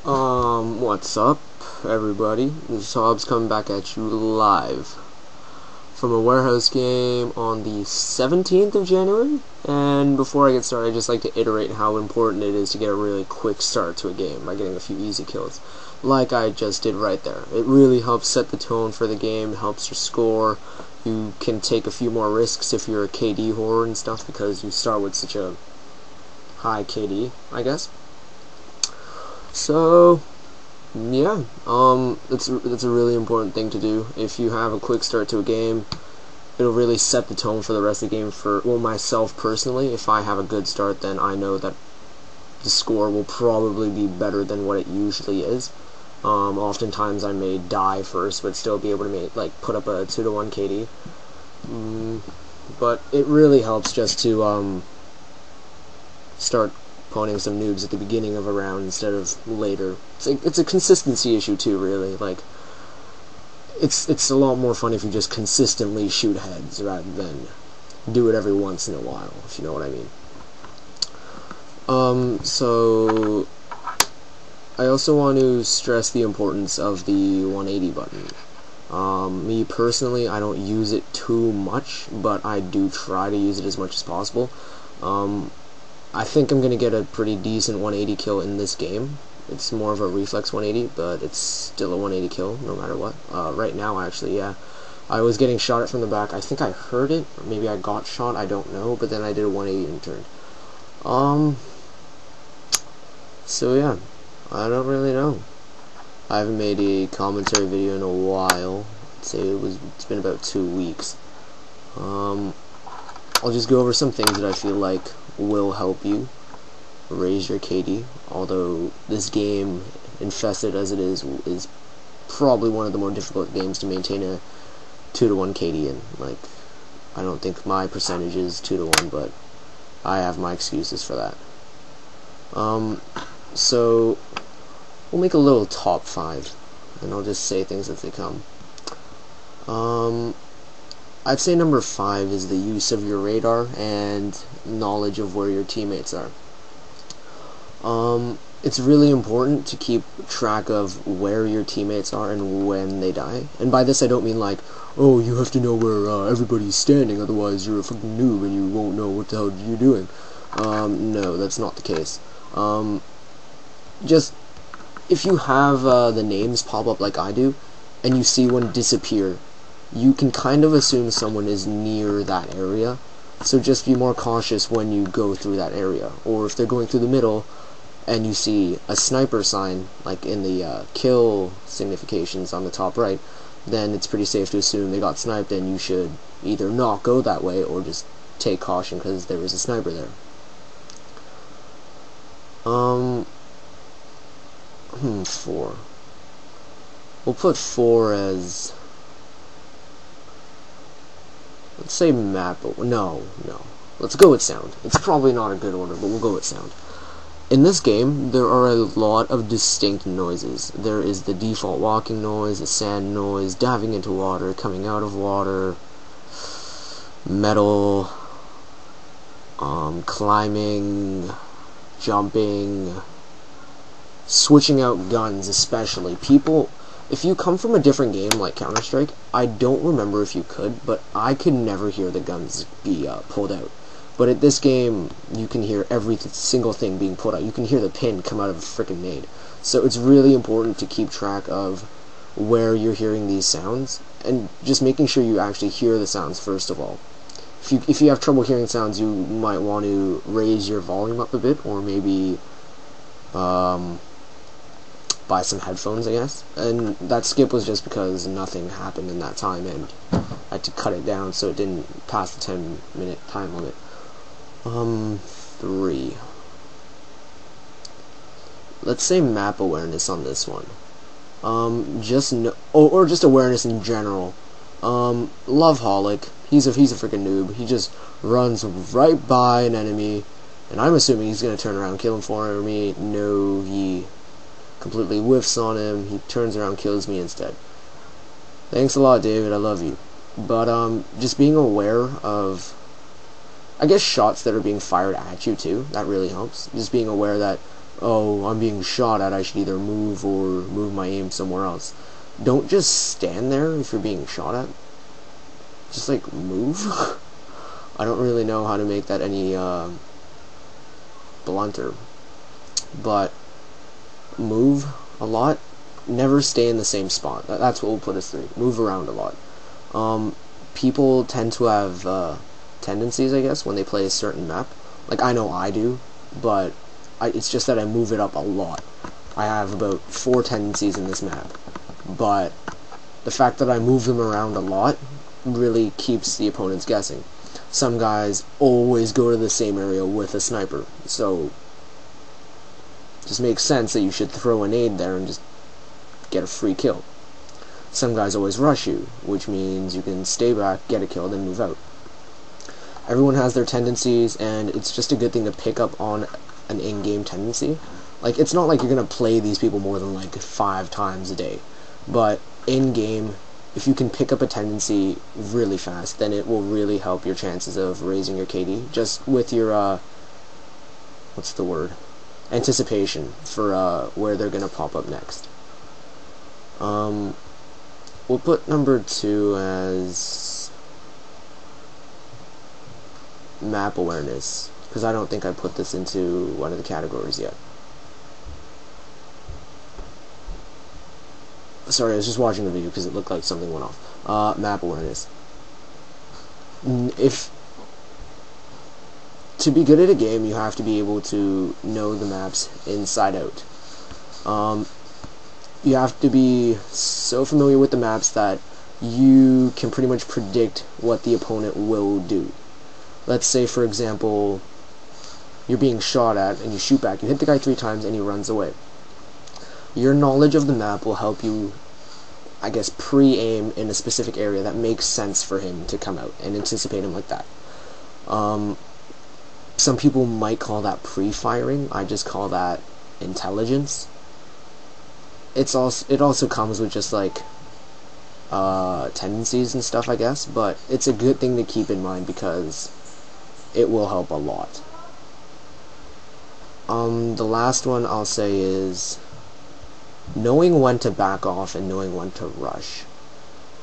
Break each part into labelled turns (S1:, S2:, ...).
S1: What's up, everybody? This is Hobbs coming back at you live from a warehouse game on the 17th of January. And before I get started, I'd just like to iterate how important it is to get a really quick start to a game by getting a few easy kills, like I just did right there. It really helps set the tone for the game, helps your score. You can take a few more risks if you're a KD whore and stuff, because you start with such a high KD, I guess. So, yeah, that's a really important thing to do. If you have a quick start to a game, it'll really set the tone for the rest of the game. For, well, myself personally, if I have a good start, then I know that the score will probably be better than what it usually is. Oftentimes I may die first, but still be able to put up a 2-to-1 KD. But it really helps just to start poning some noobs at the beginning of a round instead of later. It's a consistency issue too, really. Like, it's a lot more fun if you just consistently shoot heads rather than do it every once in a while, if you know what I mean. So I also want to stress the importance of the 180 button. Me personally, I don't use it too much, but I do try to use it as much as possible. I think I'm going to get a pretty decent 180 kill in this game. It's more of a reflex 180, but it's still a 180 kill no matter what. Right now, actually, yeah. I was getting shot at from the back. I think I heard it, or maybe I got shot, I don't know, but then I did a 180 and turned. So yeah, I don't really know. I haven't made a commentary video in a while. I'd say it's been about 2 weeks. I'll just go over some things that I feel like will help you raise your KD, although this game, infested as it is probably one of the more difficult games to maintain a 2-to-1 KD in. Like, I don't think my percentage is 2-to-1, but I have my excuses for that. So we'll make a little top 5, and I'll just say things as they come. I'd say number 5 is the use of your radar and knowledge of where your teammates are. It's really important to keep track of where your teammates are and when they die. And by this I don't mean like, oh, you have to know where everybody's standing, otherwise you're a fucking noob and you won't know what the hell you're doing. No, that's not the case. Just, if you have the names pop up like I do, and you see one disappear, you can kind of assume someone is near that area, so just be more cautious when you go through that area. Or if they're going through the middle, and you see a sniper sign, like in the kill significations on the top right, then it's pretty safe to assume they got sniped, and you should either not go that way, or just take caution because there was a sniper there. 4. We'll put 4 as, let's say map. No. Let's go with sound. It's probably not a good order, but we'll go with sound. In this game, there are a lot of distinct noises. There is the default walking noise, the sand noise, diving into water, coming out of water, metal, climbing, jumping, switching out guns especially. People, if you come from a different game like Counter-Strike, I don't remember if you could, but I could never hear the guns be pulled out. But at this game, you can hear every single thing being pulled out. You can hear the pin come out of a frickin' nade. So it's really important to keep track of where you're hearing these sounds, and just making sure you actually hear the sounds first of all. If you have trouble hearing sounds, you might want to raise your volume up a bit, or maybe buy some headphones, I guess. And that skip was just because nothing happened in that time, and I had to cut it down so it didn't pass the 10-minute time limit. 3. Let's say map awareness on this one. Or just awareness in general. Loveholic, he's a freaking noob. He just runs right by an enemy, and I'm assuming he's gonna turn around and kill him for me. No, he completely whiffs on him. He turns around and kills me instead. Thanks a lot, David. I love you. But just being aware of, I guess, shots that are being fired at you too. That really helps. Just being aware that oh, I'm being shot at, I should either move or move my aim somewhere else. Don't just stand there if you're being shot at. Just, like, move. I don't really know how to make that any, blunter. But, move a lot. Never stay in the same spot. That's what will put us through. Move around a lot. People tend to have, tendencies, I guess, when they play a certain map. Like, I know I do, but it's just that I move it up a lot. I have about 4 tendencies in this map, but the fact that I move them around a lot really keeps the opponents guessing. Some guys always go to the same area with a sniper, so it just makes sense that you should throw a nade there and just get a free kill. Some guys always rush you, which means you can stay back, get a kill, then move out. Everyone has their tendencies, and it's just a good thing to pick up on an in-game tendency. Like, it's not like you're gonna play these people more than like 5 times a day, but in-game, if you can pick up a tendency really fast, then it will really help your chances of raising your KD, just with your, what's the word? Anticipation for, where they're gonna pop up next. We'll put number 2 as map awareness, because I don't think I put this into one of the categories yet. Sorry, I was just watching the video because it looked like something went off. Map awareness. To be good at a game, you have to be able to know the maps inside out. You have to be so familiar with the maps that you can pretty much predict what the opponent will do. Let's say, for example, you're being shot at and you shoot back. You hit the guy 3 times and he runs away. Your knowledge of the map will help you, I guess, pre-aim in a specific area that makes sense for him to come out and anticipate him like that. Some people might call that pre-firing. I just call that intelligence. It also comes with just like tendencies and stuff, I guess, but it's a good thing to keep in mind because it will help a lot. The last one I'll say is knowing when to back off and knowing when to rush.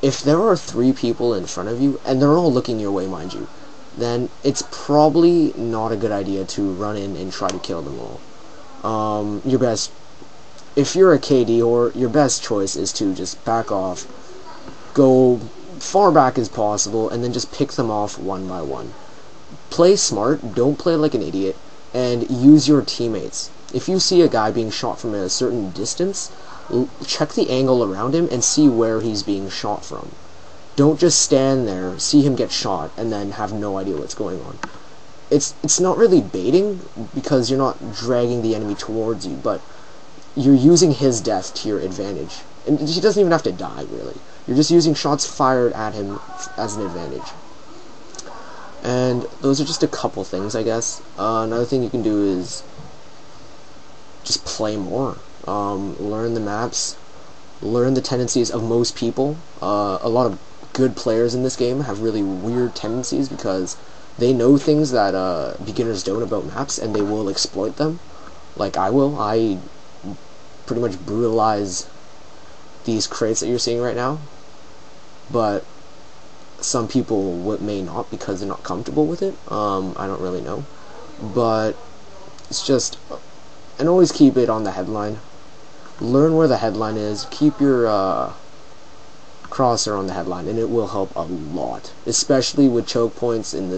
S1: If there are 3 people in front of you, and they're all looking your way, mind you, then it's probably not a good idea to run in and try to kill them all. If you're a KD, or your best choice is to just back off, go far back as possible, and then just pick them off one by one. Play smart, don't play like an idiot, and use your teammates. If you see a guy being shot from a certain distance, check the angle around him and see where he's being shot from. Don't just stand there, see him get shot, and then have no idea what's going on. It's not really baiting, because you're not dragging the enemy towards you, but you're using his death to your advantage. And he doesn't even have to die, really. You're just using shots fired at him as an advantage. And those are just a couple things, I guess. Another thing you can do is just play more. Learn the maps. Learn the tendencies of most people. A lot of good players in this game have really weird tendencies because they know things that beginners don't about maps, and they will exploit them. Like I will. I pretty much brutalize these crates that you're seeing right now, but some people may not because they're not comfortable with it. I don't really know, but it's just, and always keep it on the headline. Learn where the headline is. Keep your crosshair on the headline, and it will help a lot, especially with choke points in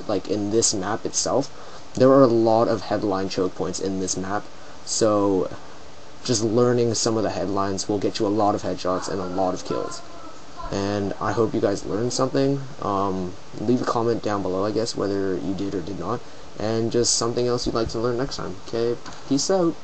S1: this map itself. There are a lot of headline choke points in this map, so just learning some of the headlines will get you a lot of headshots and a lot of kills. And I hope you guys learned something. Leave a comment down below, I guess, whether you did or did not, and just something else you'd like to learn next time. Okay, peace out.